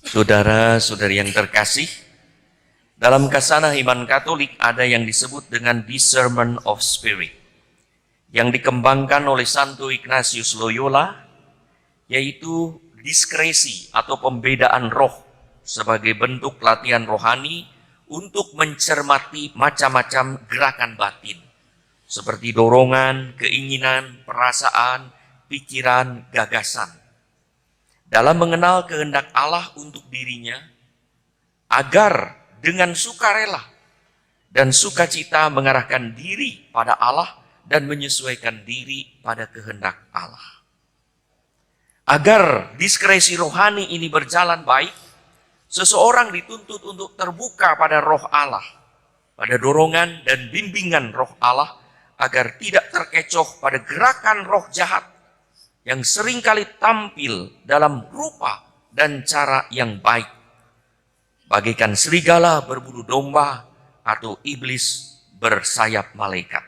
Saudara-saudari yang terkasih, dalam kasanah iman Katolik ada yang disebut dengan discernment of spirit, yang dikembangkan oleh Santo Ignatius Loyola, yaitu diskresi atau pembedaan roh sebagai bentuk latihan rohani untuk mencermati macam-macam gerakan batin, seperti dorongan, keinginan, perasaan, pikiran, gagasan. Dalam mengenal kehendak Allah untuk dirinya, agar dengan sukarela dan sukacita mengarahkan diri pada Allah dan menyesuaikan diri pada kehendak Allah. Agar diskresi rohani ini berjalan baik, seseorang dituntut untuk terbuka pada roh Allah, pada dorongan dan bimbingan roh Allah, agar tidak terkecoh pada gerakan roh jahat yang seringkali tampil dalam rupa dan cara yang baik, bagaikan serigala berbulu domba atau iblis bersayap malaikat.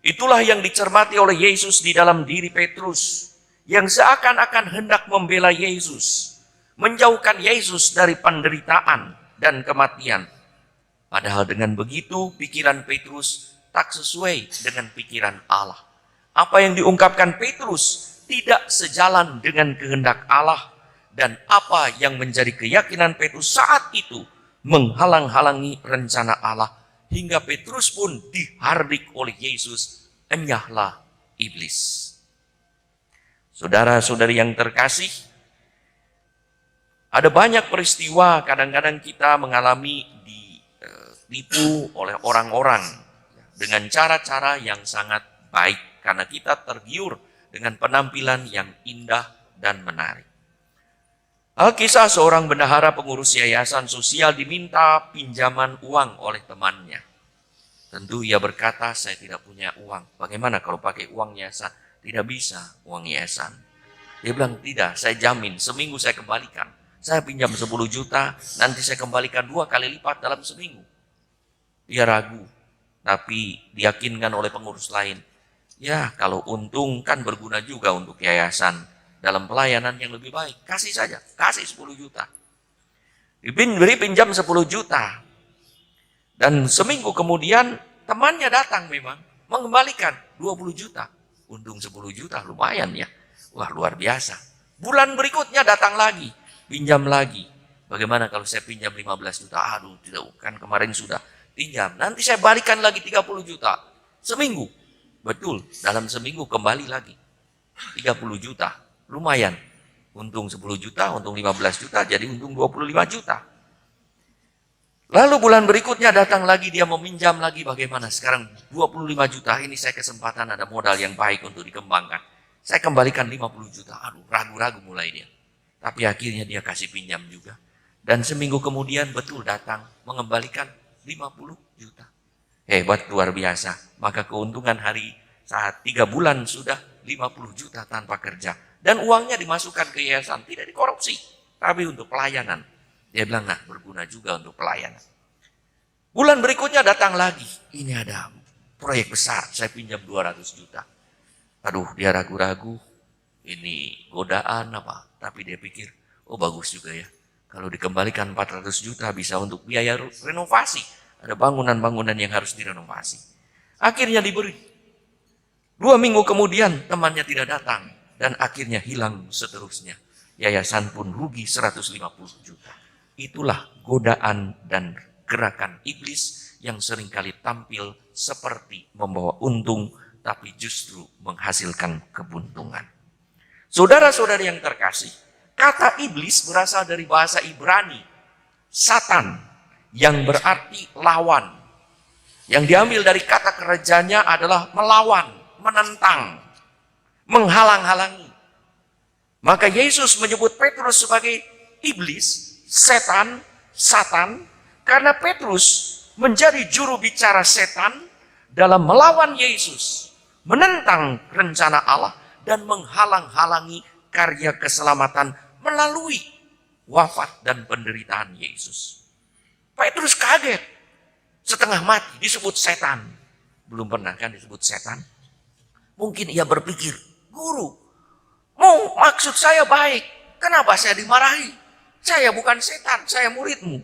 Itulah yang dicermati oleh Yesus di dalam diri Petrus, yang seakan-akan hendak membela Yesus, menjauhkan Yesus dari penderitaan dan kematian. Padahal dengan begitu pikiran Petrus tak sesuai dengan pikiran Allah. Apa yang diungkapkan Petrus tidak sejalan dengan kehendak Allah, dan apa yang menjadi keyakinan Petrus saat itu menghalang-halangi rencana Allah, hingga Petrus pun dihardik oleh Yesus, enyahlah iblis. Saudara-saudari yang terkasih, ada banyak peristiwa kadang-kadang kita mengalami ditipu oleh orang-orang dengan cara-cara yang sangat baik, karena kita tergiur dengan penampilan yang indah dan menarik. Alkisah seorang bendahara pengurus yayasan sosial diminta pinjaman uang oleh temannya. Tentu ia berkata, saya tidak punya uang. Bagaimana kalau pakai uang yayasan? Tidak bisa uang yayasan. Dia bilang, tidak, saya jamin seminggu saya kembalikan. Saya pinjam 10 juta, nanti saya kembalikan 2 kali lipat dalam seminggu. Dia ragu, tapi diyakinkan oleh pengurus lain. Ya, kalau untung kan berguna juga untuk yayasan dalam pelayanan yang lebih baik. Kasih saja, kasih 10 juta. Diberi pinjam 10 juta. Dan seminggu kemudian temannya datang memang mengembalikan 20 juta. Untung 10 juta, lumayan ya. Wah, luar biasa. Bulan berikutnya datang lagi, pinjam lagi. Bagaimana kalau saya pinjam 15 juta? Aduh, tidak, kan kemarin sudah pinjam. Nanti saya balikan lagi 30 juta. Seminggu. Betul, dalam seminggu kembali lagi 30 juta, lumayan. Untung 10 juta, untung 15 juta, jadi untung 25 juta. Lalu bulan berikutnya datang lagi, dia meminjam lagi. Bagaimana sekarang 25 juta, ini saya kesempatan ada modal yang baik untuk dikembangkan. Saya kembalikan 50 juta, aduh ragu-ragu mulai dia. Tapi akhirnya dia kasih pinjam juga. Dan seminggu kemudian betul datang mengembalikan 50 juta. Hebat, luar biasa. Maka keuntungan hari saat 3 bulan sudah 50 juta tanpa kerja. Dan uangnya dimasukkan ke yayasan, tidak dikorupsi, tapi untuk pelayanan. Dia bilang, nah berguna juga untuk pelayanan. Bulan berikutnya datang lagi. Ini ada proyek besar, saya pinjam 200 juta. Aduh, dia ragu-ragu. Ini godaan apa? Tapi dia pikir, oh bagus juga ya. Kalau dikembalikan 400 juta bisa untuk biaya renovasi. Ada bangunan-bangunan yang harus direnovasi. Akhirnya diberi. 2 minggu kemudian temannya tidak datang. Dan akhirnya hilang seterusnya. Yayasan pun rugi 150 juta. Itulah godaan dan gerakan iblis yang seringkali tampil seperti membawa untung, tapi justru menghasilkan kebuntungan. Saudara-saudari yang terkasih, kata iblis berasal dari bahasa Ibrani, Satan, yang berarti lawan. Yang diambil dari kata kerjanya adalah melawan, menentang, menghalang-halangi. Maka Yesus menyebut Petrus sebagai iblis, setan, Satan, karena Petrus menjadi juru bicara setan dalam melawan Yesus, menentang rencana Allah, dan menghalang-halangi karya keselamatan melalui wafat dan penderitaan Yesus. Petrus kaget, setengah mati, disebut setan. Belum pernah kan disebut setan? Mungkin ia berpikir, guru, maksud saya baik, kenapa saya dimarahi? Saya bukan setan, saya muridmu.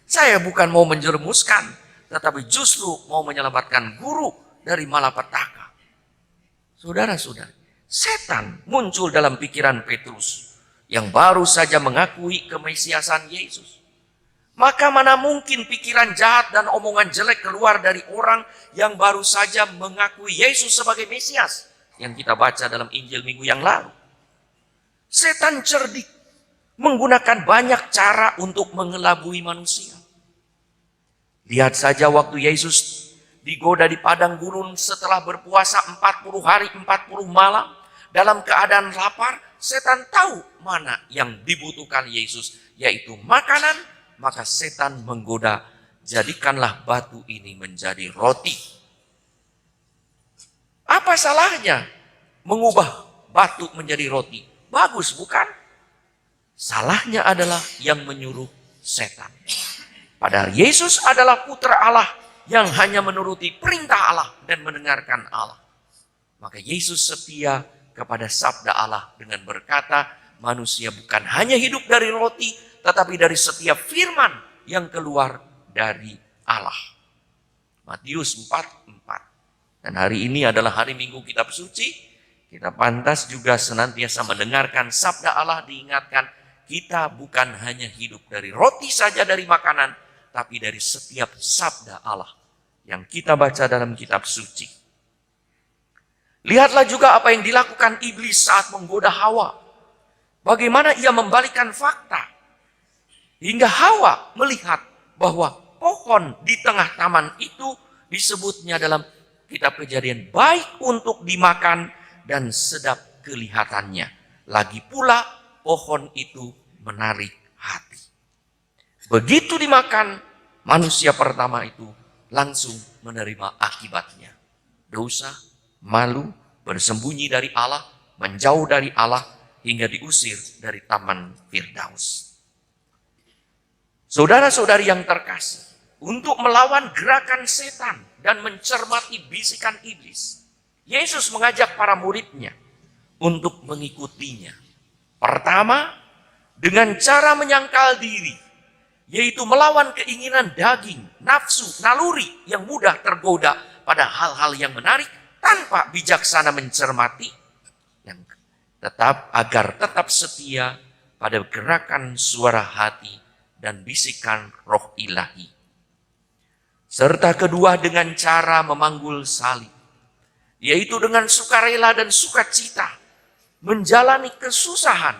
Saya bukan mau menjerumuskan, tetapi justru mau menyelamatkan guru dari malapetaka. Saudara-saudara, setan muncul dalam pikiran Petrus yang baru saja mengakui kemesiasan Yesus. Maka mana mungkin pikiran jahat dan omongan jelek keluar dari orang yang baru saja mengakui Yesus sebagai Mesias yang kita baca dalam Injil minggu yang lalu. Setan cerdik, menggunakan banyak cara untuk mengelabui manusia. Lihat saja waktu Yesus digoda di padang gurun setelah berpuasa 40 hari 40 malam dalam keadaan lapar, setan tahu mana yang dibutuhkan Yesus, yaitu makanan. Maka setan menggoda, jadikanlah batu ini menjadi roti. Apa salahnya mengubah batu menjadi roti? Bagus, bukan? Salahnya adalah yang menyuruh setan. Padahal Yesus adalah putra Allah yang hanya menuruti perintah Allah dan mendengarkan Allah. Maka Yesus setia kepada sabda Allah dengan berkata, manusia bukan hanya hidup dari roti, tetapi dari setiap firman yang keluar dari Allah. Matius 4:4. Dan hari ini adalah hari Minggu Kitab Suci. Kita pantas juga senantiasa mendengarkan sabda Allah, diingatkan kita bukan hanya hidup dari roti saja dari makanan, tapi dari setiap sabda Allah yang kita baca dalam Kitab Suci. Lihatlah juga apa yang dilakukan iblis saat menggoda Hawa. Bagaimana ia membalikkan fakta. Hingga Hawa melihat bahwa pohon di tengah taman itu disebutnya dalam kitab Kejadian baik untuk dimakan dan sedap kelihatannya. Lagi pula pohon itu menarik hati. Begitu dimakan, manusia pertama itu langsung menerima akibatnya. Dosa, malu, bersembunyi dari Allah, menjauh dari Allah, hingga diusir dari Taman Firdaus. Saudara-saudari yang terkasih, untuk melawan gerakan setan dan mencermati bisikan iblis, Yesus mengajak para muridnya untuk mengikutinya. Pertama, dengan cara menyangkal diri, yaitu melawan keinginan daging, nafsu, naluri yang mudah tergoda pada hal-hal yang menarik tanpa bijaksana mencermati, yang agar tetap setia pada gerakan suara hati dan bisikan roh ilahi. Serta kedua dengan cara memanggul salib, yaitu dengan sukarela dan sukacita, menjalani kesusahan,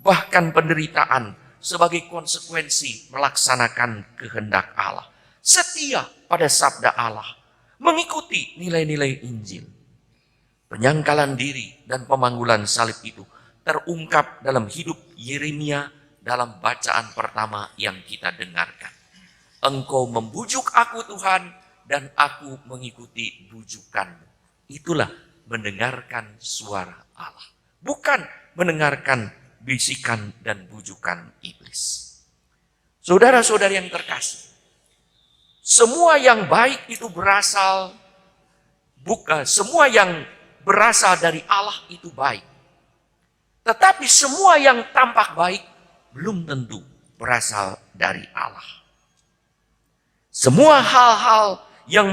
bahkan penderitaan sebagai konsekuensi melaksanakan kehendak Allah. Setia pada sabda Allah, mengikuti nilai-nilai Injil. Penyangkalan diri dan pemanggulan salib itu terungkap dalam hidup Yeremia dalam bacaan pertama yang kita dengarkan. Engkau membujuk aku Tuhan, dan aku mengikuti bujukanmu. Itulah mendengarkan suara Allah. Bukan mendengarkan bisikan dan bujukan iblis. Saudara-saudari yang terkasih, semua yang baik itu semua yang berasal dari Allah itu baik. Tetapi semua yang tampak baik belum tentu berasal dari Allah. Semua hal-hal yang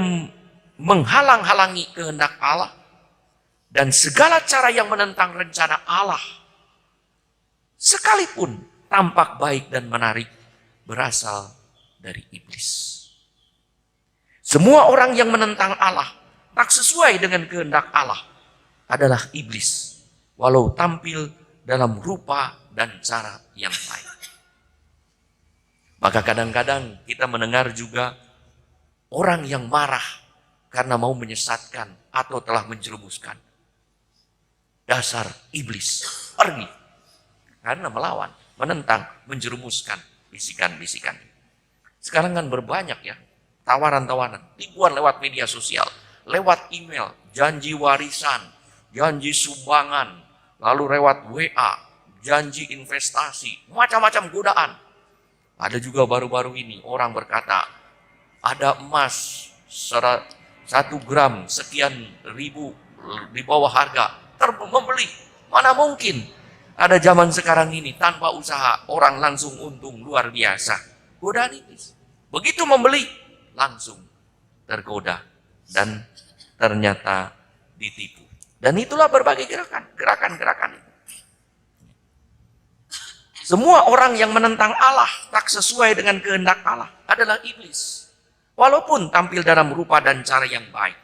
menghalang-halangi kehendak Allah dan segala cara yang menentang rencana Allah, sekalipun tampak baik dan menarik, berasal dari iblis. Semua orang yang menentang Allah, tak sesuai dengan kehendak Allah, adalah iblis, walau tampil dalam rupa dan cara yang baik. Maka kadang-kadang kita mendengar juga orang yang marah karena mau menyesatkan atau telah menjerumuskan. Dasar iblis, pergi. Karena melawan, menentang, menjerumuskan bisikan-bisikan. Sekarang kan berbanyak ya, tawaran-tawaran, ribuan lewat media sosial, lewat email, janji warisan, janji sumbangan, lalu lewat WA, janji investasi, macam-macam godaan. Ada juga baru-baru ini orang berkata, ada emas 1 gram sekian ribu di bawah harga, membeli. Mana mungkin Ada zaman sekarang ini tanpa usaha orang langsung untung luar biasa. Godaan iblis. Begitu membeli langsung tergoda dan ternyata ditipu. Dan itulah berbagai gerakan-gerakan itu. Semua orang yang menentang Allah tak sesuai dengan kehendak Allah adalah iblis. Walaupun tampil dalam rupa dan cara yang baik.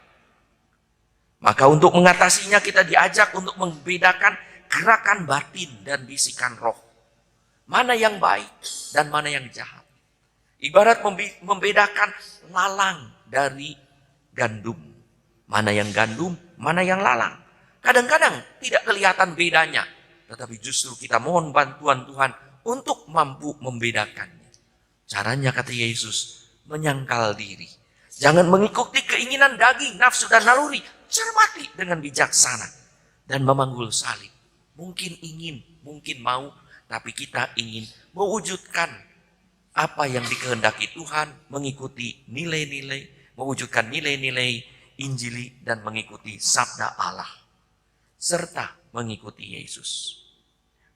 Maka untuk mengatasinya kita diajak untuk membedakan gerakan batin dan bisikan roh. Mana yang baik dan mana yang jahat. Ibarat membedakan lalang dari gandum. Mana yang gandum, mana yang lalang. Kadang-kadang tidak kelihatan bedanya. Tetapi justru kita mohon bantuan Tuhan untuk mampu membedakannya. Caranya kata Yesus, menyangkal diri. Jangan mengikuti keinginan daging, nafsu dan naluri. Cermati dengan bijaksana. Dan memanggul salib. Mungkin ingin, mungkin mau, tapi kita ingin mewujudkan apa yang dikehendaki Tuhan, mengikuti nilai-nilai, mewujudkan nilai-nilai Injili dan mengikuti sabda Allah. Serta mengikuti Yesus.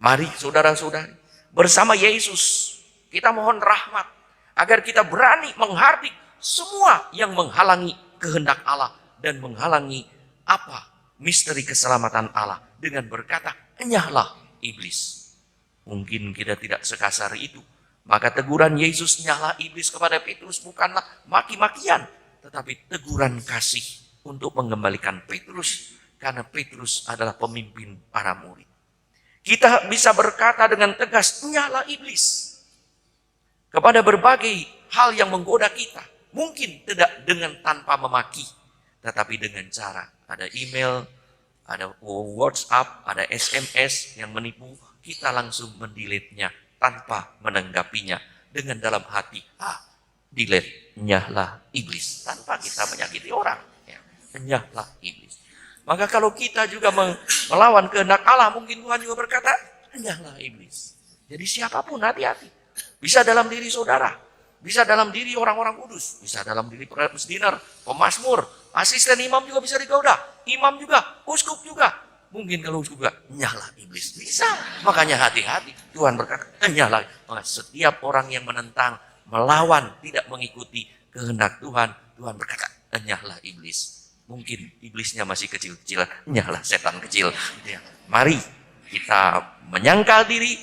Mari saudara-saudari, bersama Yesus kita mohon rahmat agar kita berani menghardik semua yang menghalangi kehendak Allah dan menghalangi misteri keselamatan Allah dengan berkata, enyahlah iblis. Mungkin kita tidak sekasar itu. Maka teguran Yesus nyala iblis kepada Petrus bukanlah maki-makian, tetapi teguran kasih untuk mengembalikan Petrus, karena Petrus adalah pemimpin para murid. Kita bisa berkata dengan tegas, nyala iblis. Kepada berbagai hal yang menggoda kita. Mungkin tidak dengan tanpa memaki, tetapi dengan cara. Ada email, ada WhatsApp, ada SMS yang menipu, kita langsung mendelete-nya tanpa menanggapinya dengan dalam hati, delete, nyahlah iblis, tanpa kita menyakiti orang, ya. Nyahlah iblis. Maka kalau kita juga melawan kehendak Allah, mungkin Tuhan juga berkata, nyahlah iblis. Jadi siapapun hati-hati. Bisa dalam diri saudara, bisa dalam diri orang-orang kudus, bisa dalam diri presbiter, pemasmur, asisten imam juga bisa digoda, imam juga, uskup juga. Mungkin kalau uskup juga, nyahlah iblis. Bisa. Makanya hati-hati. Tuhan berkata, nyahlah. Maka setiap orang yang menentang, melawan, tidak mengikuti kehendak Tuhan, Tuhan berkata, nyahlah iblis. Mungkin iblisnya masih kecil-kecilan, nyahlah setan kecil. Mari kita menyangkal diri,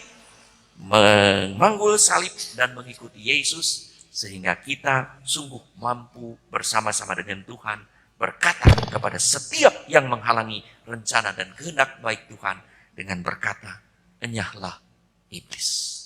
memanggul salib dan mengikuti Yesus, sehingga kita sungguh mampu bersama-sama dengan Tuhan berkata kepada setiap yang menghalangi rencana dan kehendak baik Tuhan dengan berkata, enyahlah iblis.